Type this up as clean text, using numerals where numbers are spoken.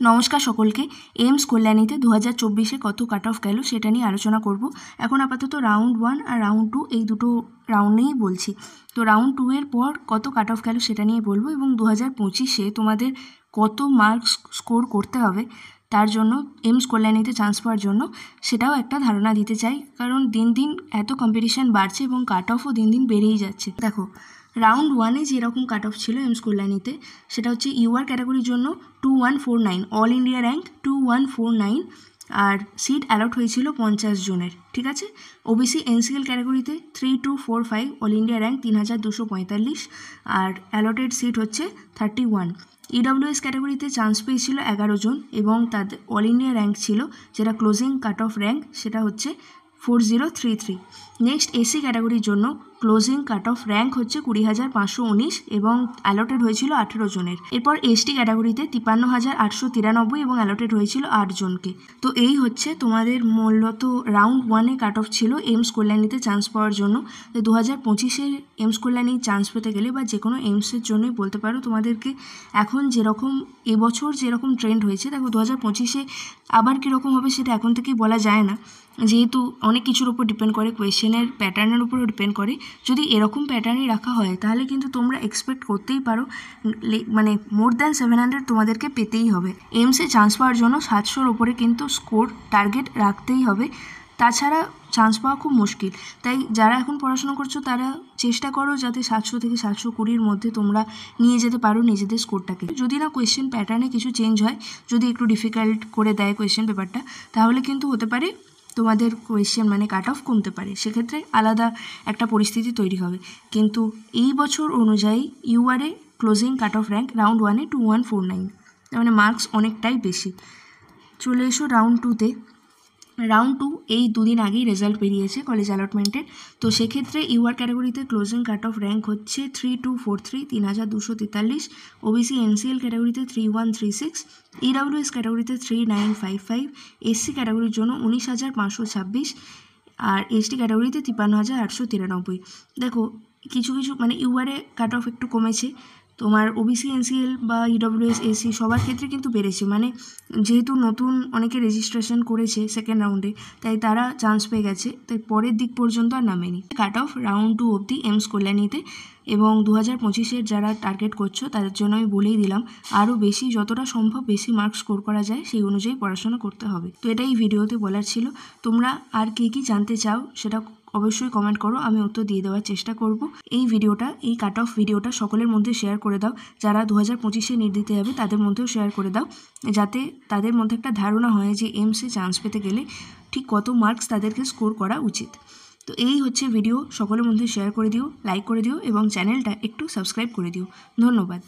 নমস্কার সকলকে। এইমস কল্যাণীতে 2024-এ কত কাট অফ গেল সেটা নিয়ে আলোচনা করব। এখন আপাতত রাউন্ড 1 আর রাউন্ড 2 এই দুটো রাউন্ড নিয়েই বলছি। তো রাউন্ড 2 এর পর কত কাট অফ গেল সেটা নিয়ে বলবো, এবং 2025-এ তোমাদের কত মার্কস স্কোর করতে হবে তার জন্য, এইমস কল্যাণীতে চান্স পাওয়ার জন্য সেটাও একটা ধারণা দিতে চাই। কারণ দিন দিন এত কম্পিটিশান বাড়ছে এবং কাট অফও দিন দিন বেড়েই যাচ্ছে। দেখো, রাউন্ড 1-এ যেরকম কাট অফ ছিল এইমস কল্যাণীতে, সেটা হচ্ছে ইউআর ক্যাটাগরির জন্য 2149, অল ইন্ডিয়া র্যাঙ্ক 2149, আর সিট অ্যালট হয়েছিল 50 জনের, ঠিক আছে। ওবিসি এনসিএল ক্যাটাগরিতে 3245, অল ইন্ডিয়া র্যাঙ্ক 3245, আর অ্যালটেড সিট হচ্ছে 31। ইডব্লিউএস ক্যাটাগরিতে চান্স পেয়েছিল 11 জন, এবং তাদের অল ইন্ডিয়া র্যাঙ্ক ছিল, যেটা ক্লোজিং কাট অফ র্যাঙ্ক, সেটা হচ্ছে 4033। নেক্সট এসি ক্যাটাগরির জন্য ক্লোজিং কাট অফ র্যাঙ্ক হচ্ছে 20,519, এবং অ্যালটেড হয়েছিল 18 জনের। এরপর এসটি ক্যাটাগরিতে 53,893, এবং অ্যালটেড হয়েছিল 8 জনকে। তো এই হচ্ছে তোমাদের মূলত রাউন্ড 1-এ কাট অফ ছিল এইমস কল্যাণীতে চান্স পাওয়ার জন্য। তো 2025-এর এইমস কল্যাণী চান্স পেতে গেলে, বা যে কোনো এইমসের জন্যই বলতে পারো, তোমাদেরকে এখন যেরকম এবছর যেরকম ট্রেন্ড হয়েছে, দেখো 2025-এ আবার কীরকম হবে সেটা এখন থেকেই বলা যায় না, যেহেতু অনেক কিছুর উপর ডিপেন্ড করে, কোয়েশ্চেনের প্যাটার্নের উপরও ডিপেন্ড করে। যদি এরকম প্যাটার্নই রাখা হয় তাহলে কিন্তু তোমরা এক্সপেক্ট করতেই পারো, মানে মোর দ্যান 700 তোমাদেরকে পেতেই হবে। এইমসে চান্স পাওয়ার জন্য 700-র ওপরে কিন্তু স্কোর টার্গেট রাখতেই হবে, তাছাড়া চান্স পাওয়া খুব মুশকিল। তাই যারা এখন পড়াশোনা করছো তারা চেষ্টা করো যাতে 700 থেকে 720-র মধ্যে তোমরা নিয়ে যেতে পারো নিজেদের স্কোরটাকে। যদি না কোয়েশ্চেন প্যাটার্নে কিছু চেঞ্জ হয়, যদি একটু ডিফিকাল্ট করে দেয় কোয়েশ্চেন পেপারটা, তাহলে কিন্তু হতে পারে তোমাদের কোয়েশ্চেন মানে কাট অফ কমতে পারে, সেক্ষেত্রে আলাদা একটা পরিস্থিতি তৈরি হবে। কিন্তু এই বছর অনুযায়ী ইউআরএ closing cut off rank round 1-এ 2149, তার মানে মার্কস অনেকটাই বেশি। চলে এসো রাউন্ড 2-তে। রাউন্ড 2 এই দুদিন আগেই রেজাল্ট বেরিয়েছে কলেজ অ্যালটমেন্টের। তো সেক্ষেত্রে ইউআর ক্যাটাগরিতে ক্লোজিং কাট অফ র্যাঙ্ক হচ্ছে 3243, 3243। ওবিসি এনসিএল ক্যাটাগরিতে 3136, ইডব্লিউএস ক্যাটাগরিতে 3955, এসসি ক্যাটাগরির জন্য 19,526, আর এসটি ক্যাটাগরিতে 53,893। দেখো, কিছু মানে ইউআরএ কাট অফ একটু কমেছে, তোমার ওবিসি এনসিএল বা ইডব্লিউএস এসি সবার ক্ষেত্রে কিন্তু বেড়েছে। মানে যেহেতু নতুন অনেকে রেজিস্ট্রেশন করেছে সেকেন্ড রাউন্ডে, তাই তারা চান্স পেয়ে গেছে, তাই পরের দিক পর্যন্ত আর নামেনি। কাট অফ রাউন্ড 2 অবধি এইমস কল্যাণীতে, এবং 2025-এর যারা টার্গেট করছো তাদের জন্য আমি বলেই দিলাম, আরও বেশি, যতটা সম্ভব বেশি মার্কস স্কোর করা যায় সেই অনুযায়ী পড়াশোনা করতে হবে। তো এটাই ভিডিওতে বলার ছিল। তোমরা আর কী জানতে চাও সেটা অবশ্যই কমেন্ট করো, আমি উত্তর দিয়ে দেওয়ার চেষ্টা করব। এই কাট অফ ভিডিওটা সকলের মধ্যে শেয়ার করে দাও, যারা 2025-এ নিট দিতে যাবে তাদের মধ্যেও শেয়ার করে দাও, যাতে তাদের মধ্যে একটা ধারণা হয় যে এইমসে চান্স পেতে গেলে ঠিক কত মার্কস তাদেরকে স্কোর করা উচিত। তো এই হচ্ছে ভিডিও, সকলের মধ্যে শেয়ার করে দিও, লাইক করে দিও, এবং চ্যানেলটা একটু সাবস্ক্রাইব করে দিও। ধন্যবাদ।